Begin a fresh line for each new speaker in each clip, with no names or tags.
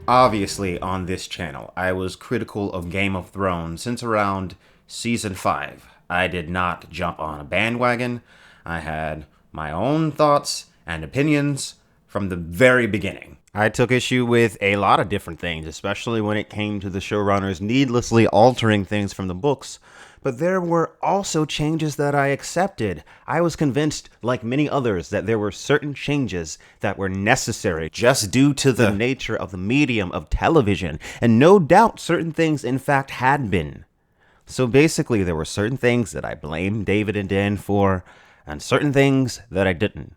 Obviously, on this channel, I was critical of Game of Thrones since around season 5. I did not jump on a bandwagon. I had my own thoughts and opinions from the very beginning. I took issue with a lot of different things, especially when it came to the showrunners needlessly altering things from the books. But there were also changes that I accepted. I was convinced, like many others, that there were certain changes that were necessary just due to the nature of the medium of television, and no doubt certain things, in fact, had been. So basically, there were certain things that I blamed David and Dan for, and certain things that I didn't.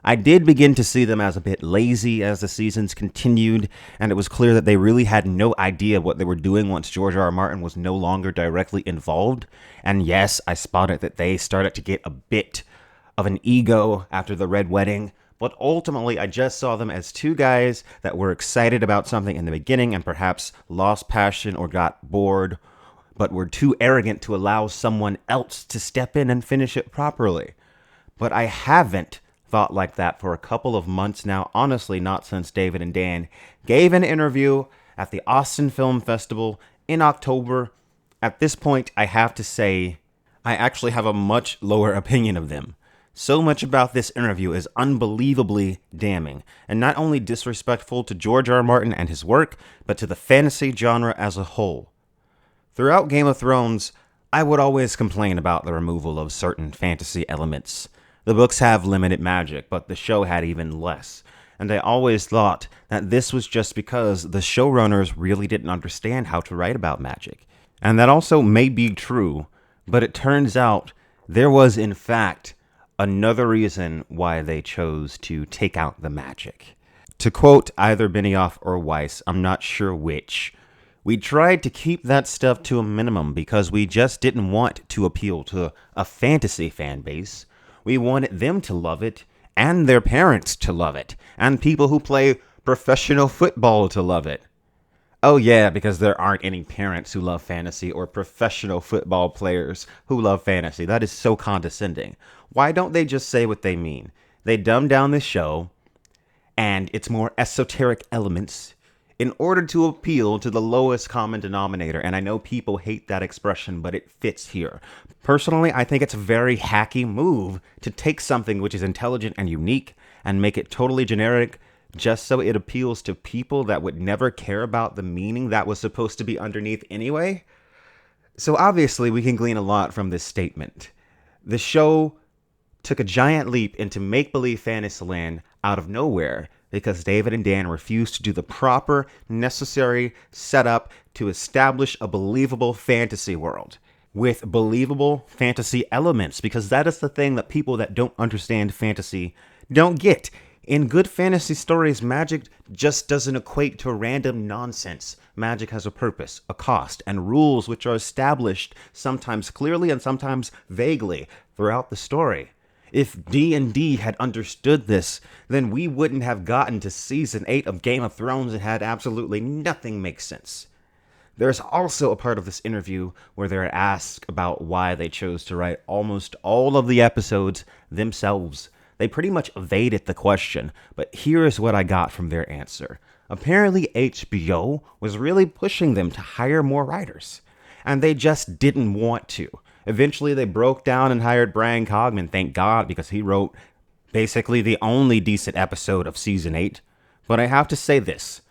I did begin to see them as a bit lazy as the seasons continued, and it was clear that they really had no idea what they were doing once George R. R. Martin was no longer directly involved. And yes, I spotted that they started to get a bit of an ego after the Red Wedding, but ultimately I just saw them as two guys that were excited about something in the beginning and perhaps lost passion or got bored, but were too arrogant to allow someone else to step in and finish it properly. But I haven't thought like that for a couple of months now, honestly, not since David and Dan gave an interview at the Austin Film Festival in October. At this point, I have to say, I actually have a much lower opinion of them. So much about this interview is unbelievably damning, and not only disrespectful to George R. R. Martin and his work, but to the fantasy genre as a whole. Throughout Game of Thrones, I would always complain about the removal of certain fantasy elements. The books have limited magic, but the show had even less. And I always thought that this was just because the showrunners really didn't understand how to write about magic. And that also may be true, but it turns out there was, in fact, another reason why they chose to take out the magic. To quote either Benioff or Weiss, I'm not sure which, we tried to keep that stuff to a minimum because we just didn't want to appeal to a fantasy fan base. We wanted them to love it, and their parents to love it, and people who play professional football to love it. Oh yeah, because there aren't any parents who love fantasy or professional football players who love fantasy. That is so condescending. Why don't they just say what they mean? They dumb down the show, and it's more esoteric elements in order to appeal to the lowest common denominator. And I know people hate that expression, but it fits here. Personally, I think it's a very hacky move to take something which is intelligent and unique and make it totally generic just so it appeals to people that would never care about the meaning that was supposed to be underneath anyway. So obviously, we can glean a lot from this statement. The show took a giant leap into make-believe Fantasyland out of nowhere because David and Dan refused to do the proper, necessary setup to establish a believable fantasy world with believable fantasy elements, because that is the thing that people that don't understand fantasy don't get. In good fantasy stories, magic just doesn't equate to random nonsense. Magic has a purpose, a cost, and rules which are established sometimes clearly and sometimes vaguely throughout the story. If D&D had understood this, then we wouldn't have gotten to season 8 of Game of Thrones and had absolutely nothing make sense. There's also a part of this interview where they're asked about why they chose to write almost all of the episodes themselves. They pretty much evaded the question, but here's what I got from their answer. Apparently HBO was really pushing them to hire more writers, and they just didn't want to. Eventually, they broke down and hired Brian Cogman, thank God, because he wrote basically the only decent episode of Season 8. But I have to say this.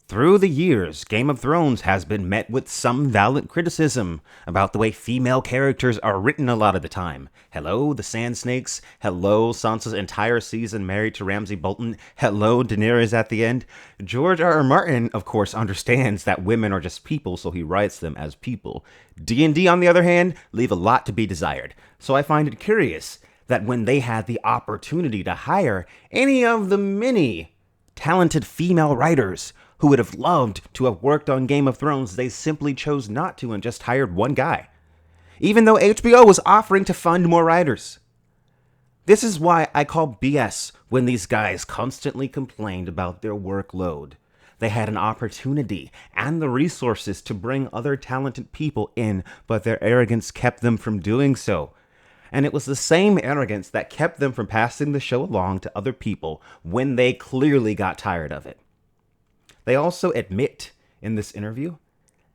Through the years, Game of Thrones has been met with some valid criticism about the way female characters are written a lot of the time. Hello, the Sand Snakes. Hello, Sansa's entire season married to Ramsay Bolton. Hello, Daenerys at the end. George R. R. Martin, of course, understands that women are just people, so he writes them as people. D&D, on the other hand, leave a lot to be desired. So I find it curious that when they had the opportunity to hire any of the many talented female writers who would have loved to have worked on Game of Thrones, they simply chose not to and just hired one guy, even though HBO was offering to fund more writers. This is why I call BS when these guys constantly complained about their workload. They had an opportunity and the resources to bring other talented people in, but their arrogance kept them from doing so. And it was the same arrogance that kept them from passing the show along to other people when they clearly got tired of it. They also admit in this interview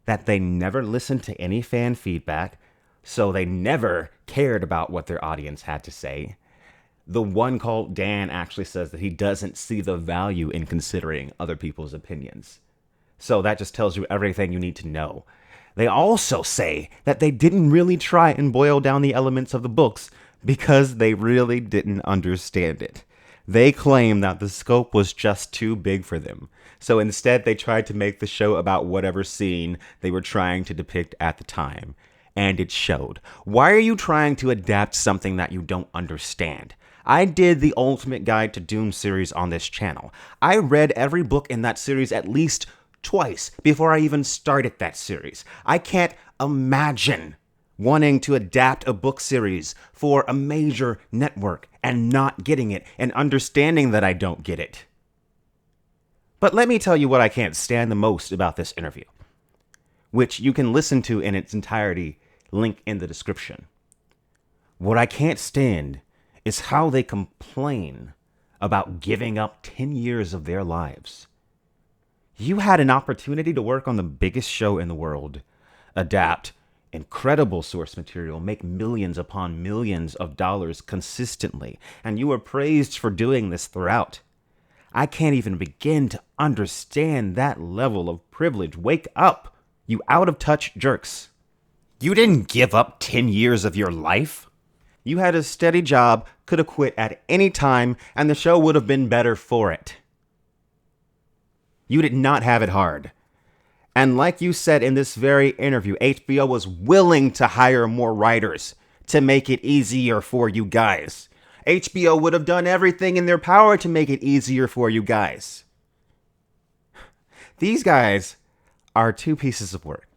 that they never listened to any fan feedback, so they never cared about what their audience had to say. The one called Dan actually says that he doesn't see the value in considering other people's opinions. So that just tells you everything you need to know. They also say that they didn't really try and boil down the elements of the books because they really didn't understand it. They claim that the scope was just too big for them. So instead, they tried to make the show about whatever scene they were trying to depict at the time. And it showed. Why are you trying to adapt something that you don't understand? I did the Ultimate Guide to Doom series on this channel. I read every book in that series at least twice before I even started that series. I can't imagine wanting to adapt a book series for a major network and not getting it and understanding that I don't get it. But let me tell you what I can't stand the most about this interview, which you can listen to in its entirety, link in the description. What I can't stand is how they complain about giving up 10 years of their lives. You had an opportunity to work on the biggest show in the world, adapt incredible source material, make millions upon millions of dollars consistently, and you were praised for doing this throughout. I can't even begin to understand that level of privilege. Wake up, you out-of-touch jerks. You didn't give up 10 years of your life. You had a steady job, could have quit at any time, and the show would have been better for it. You did not have it hard. And like you said in this very interview, HBO was willing to hire more writers to make it easier for you guys. HBO would have done everything in their power to make it easier for you guys. These guys are two pieces of work.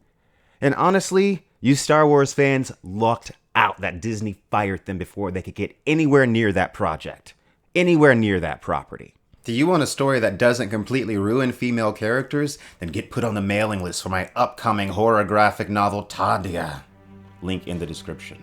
And honestly, you Star Wars fans lucked out that Disney fired them before they could get anywhere near that project, anywhere near that property. Do you want a story that doesn't completely ruin female characters? Then get put on the mailing list for my upcoming horror graphic novel, Tadia. Link in the description.